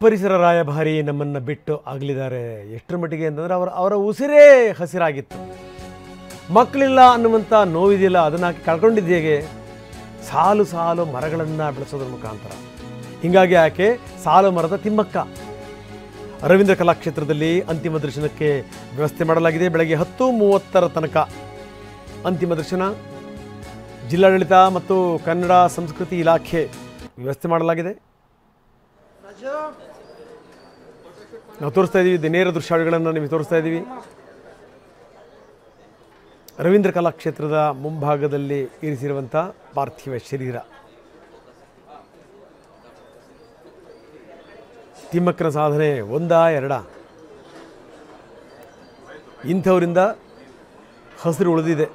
ಪರಿಸರ ರಾಯಭಾರಿ ನಮ್ಮನ್ನು ಬಿಟ್ಟು ಆಗಲಿದ್ದಾರೆ. ಎಷ್ಟರ ಮಟ್ಟಿಗೆ ಅಂತಂದರೆ ಅವರ ಉಸಿರೇ ಹಸಿರಾಗಿತ್ತು. ಮಕ್ಕಳಿಲ್ಲ ಅನ್ನುವಂಥ ನೋವಿದೆಯಲ್ಲ, ಅದನ್ನು ಕಳ್ಕೊಂಡಿದ್ದು ಹೇಗೆ? ಸಾಲು ಸಾಲು ಮರಗಳನ್ನು ಬೆಳೆಸೋದ್ರ ಮುಖಾಂತರ. ಹೀಗಾಗಿ ಆಕೆ ಸಾಲು ಮರದ ತಿಮ್ಮಕ್ಕ. ರವೀಂದ್ರ ಕಲಾಕ್ಷೇತ್ರದಲ್ಲಿ ಅಂತಿಮ ದರ್ಶನಕ್ಕೆ ವ್ಯವಸ್ಥೆ ಮಾಡಲಾಗಿದೆ. ಬೆಳಗ್ಗೆ 10:30 ತನಕ ಅಂತಿಮ ದರ್ಶನ. ಜಿಲ್ಲಾಡಳಿತ ಮತ್ತು ಕನ್ನಡ ಸಂಸ್ಕೃತಿ ಇಲಾಖೆ ವ್ಯವಸ್ಥೆ ಮಾಡಲಾಗಿದೆ. ನಾವು ತೋರಿಸ್ತಾ ಇದ್ದೀವಿ, ನೇರ ದೃಶ್ಯಾವಳಿಗಳನ್ನು ನಿಮಗೆ ತೋರಿಸ್ತಾ ಇದ್ದೀವಿ. ರವೀಂದ್ರ ಕಲಾಕ್ಷೇತ್ರದ ಮುಂಭಾಗದಲ್ಲಿ ಇರಿಸಿರುವಂಥ ಪಾರ್ಥಿವ ಶರೀರ. ತಿಮ್ಮಕ್ಕನ ಸಾಧನೆ ಒಂದಾ ಎರಡಾ? ಇಂಥವರಿಂದ ಹಸಿರು ಉಳಿದಿದೆ,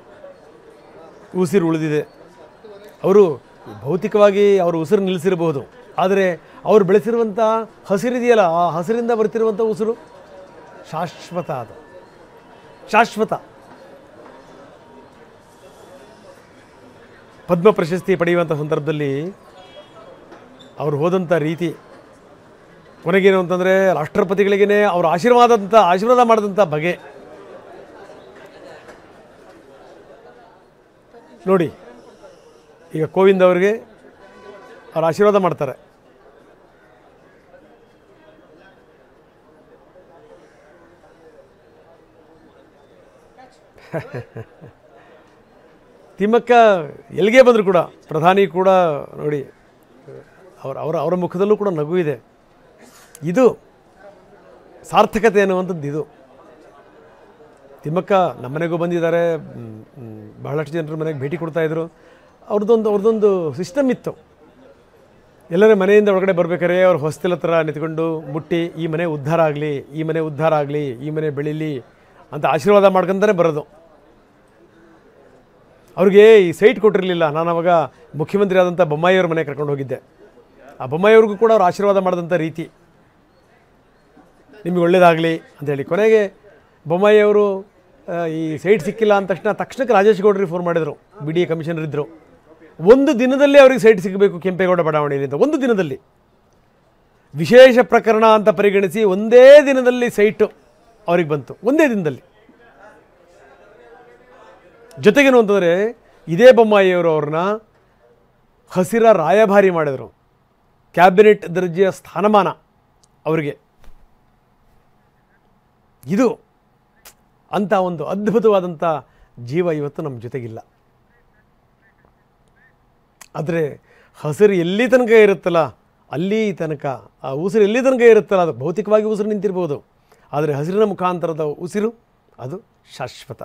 ಉಸಿರು ಉಳಿದಿದೆ. ಅವರು ಭೌತಿಕವಾಗಿ ಅವರು ಉಸಿರು ನಿಲ್ಲಿಸಿರಬಹುದು, ಆದರೆ ಅವರು ಬೆಳೆಸಿರುವಂಥ ಹಸಿರಿದೆಯಲ್ಲ, ಆ ಹಸಿರಿಂದ ಬರ್ತಿರುವಂಥ ಉಸಿರು ಶಾಶ್ವತ. ಅದು ಶಾಶ್ವತ. ಪದ್ಮ ಪ್ರಶಸ್ತಿ ಪಡೆಯುವಂಥ ಸಂದರ್ಭದಲ್ಲಿ ಅವರು ಹೋದಂಥ ರೀತಿ, ಕೊನೆಗೇನು ಅಂತಂದರೆ ರಾಷ್ಟ್ರಪತಿಗಳಿಗೇ ಅವರು ಆಶೀರ್ವಾದ ಮಾಡಿದಂಥ ಬಗೆ ನೋಡಿ. ಈಗ ಕೋವಿಂದ್ ಅವರಿಗೆ ಅವ್ರು ಆಶೀರ್ವಾದ ಮಾಡ್ತಾರೆ. ತಿಮ್ಮಕ್ಕ ಎಲ್ಲಿಗೆ ಬಂದರೂ ಕೂಡ, ಪ್ರಧಾನಿ ಕೂಡ ನೋಡಿ, ಅವರ ಮುಖದಲ್ಲೂ ಕೂಡ ನಗು ಇದೆ. ಇದು ಸಾರ್ಥಕತೆ ಅನ್ನುವಂಥದ್ದು. ಇದು ತಿಮ್ಮಕ್ಕ ನಮ್ಮನೆಗೂ ಬಂದಿದ್ದಾರೆ, ಬಹಳಷ್ಟು ಜನರ ಮನೆಗೆ ಭೇಟಿ ಕೊಡ್ತಾಯಿದ್ರು. ಅವ್ರದ್ದೊಂದು ಸಿಸ್ಟಮ್ ಇತ್ತು. ಎಲ್ಲರ ಮನೆಯಿಂದ ಒಳಗಡೆ ಬರ್ಬೇಕಾದ್ರೆ ಅವ್ರು ಹೊಸ್ತಿಲ ಹತ್ರ ನಿಂತ್ಕೊಂಡು ಮುಟ್ಟಿ, ಈ ಮನೆ ಉದ್ಧಾರ ಆಗಲಿ, ಈ ಮನೆ ಉದ್ಧಾರ ಆಗಲಿ, ಈ ಮನೆ ಬೆಳೀಲಿ ಅಂತ ಆಶೀರ್ವಾದ ಮಾಡ್ಕೊಂತಾನೆ ಬರೋದು. ಅವ್ರಿಗೆ ಈ ಸೈಟ್ ಕೊಟ್ಟಿರಲಿಲ್ಲ. ನಾನು ಅವಾಗ ಮುಖ್ಯಮಂತ್ರಿ ಆದಂಥ ಬೊಮ್ಮಾಯಿಯವ್ರ ಮನೆ ಕರ್ಕೊಂಡು ಹೋಗಿದ್ದೆ. ಆ ಬೊಮ್ಮಾಯಿಯವ್ರಿಗೂ ಕೂಡ ಅವ್ರು ಆಶೀರ್ವಾದ ಮಾಡಿದಂಥ ರೀತಿ, ನಿಮಗೆ ಒಳ್ಳೇದಾಗಲಿ ಅಂಥೇಳಿ. ಕೊನೆಗೆ ಬೊಮ್ಮಾಯಿಯವರು ಈ ಸೈಟ್ ಸಿಕ್ಕಿಲ್ಲ ಅಂದ ತಕ್ಷಣಕ್ಕೆ ರಾಜೇಶ್ ಗೌಡ್ರಿಗೆ ಫೋನ್ ಮಾಡಿದರು. BDA ಕಮಿಷನರ್ ಇದ್ದರು. ಒಂದು ದಿನದಲ್ಲಿ ಅವ್ರಿಗೆ ಸೈಟ್ ಸಿಗಬೇಕು ಕೆಂಪೇಗೌಡ ಬಡಾವಣೆಯಲ್ಲಿ ಅಂತ. ಒಂದು ದಿನದಲ್ಲಿ, ವಿಶೇಷ ಪ್ರಕರಣ ಅಂತ ಪರಿಗಣಿಸಿ ಒಂದೇ ದಿನದಲ್ಲಿ ಸೈಟು ಅವ್ರಿಗೆ ಬಂತು. ಒಂದೇ ದಿನದಲ್ಲಿ. ಜೊತೆಗೇನು ಅಂತಂದರೆ ಇದೇ ಬೊಮ್ಮಾಯಿಯವರು ಅವ್ರನ್ನ ಹಸಿರ ರಾಯಭಾರಿ ಮಾಡಿದರು. ಕ್ಯಾಬಿನೆಟ್ ದರ್ಜೆಯ ಸ್ಥಾನಮಾನ ಅವರಿಗೆ. ಇದು ಅಂಥ ಒಂದು ಅದ್ಭುತವಾದಂಥ ಜೀವ ಇವತ್ತು ನಮ್ಮ ಜೊತೆಗಿಲ್ಲ. ಆದರೆ ಹಸಿರು ಎಲ್ಲಿ ತನಕ ಇರುತ್ತಲ್ಲ ಅಲ್ಲಿ ತನಕ, ಆ ಉಸಿರು ಎಲ್ಲಿ ತನಕ ಇರುತ್ತಲ್ಲ, ಅದು ಭೌತಿಕವಾಗಿ ಉಸಿರು ನಿಂತಿರ್ಬೋದು, ಆದರೆ ಹಸಿರಿನ ಮುಖಾಂತರದ ಉಸಿರು ಅದು ಶಾಶ್ವತ.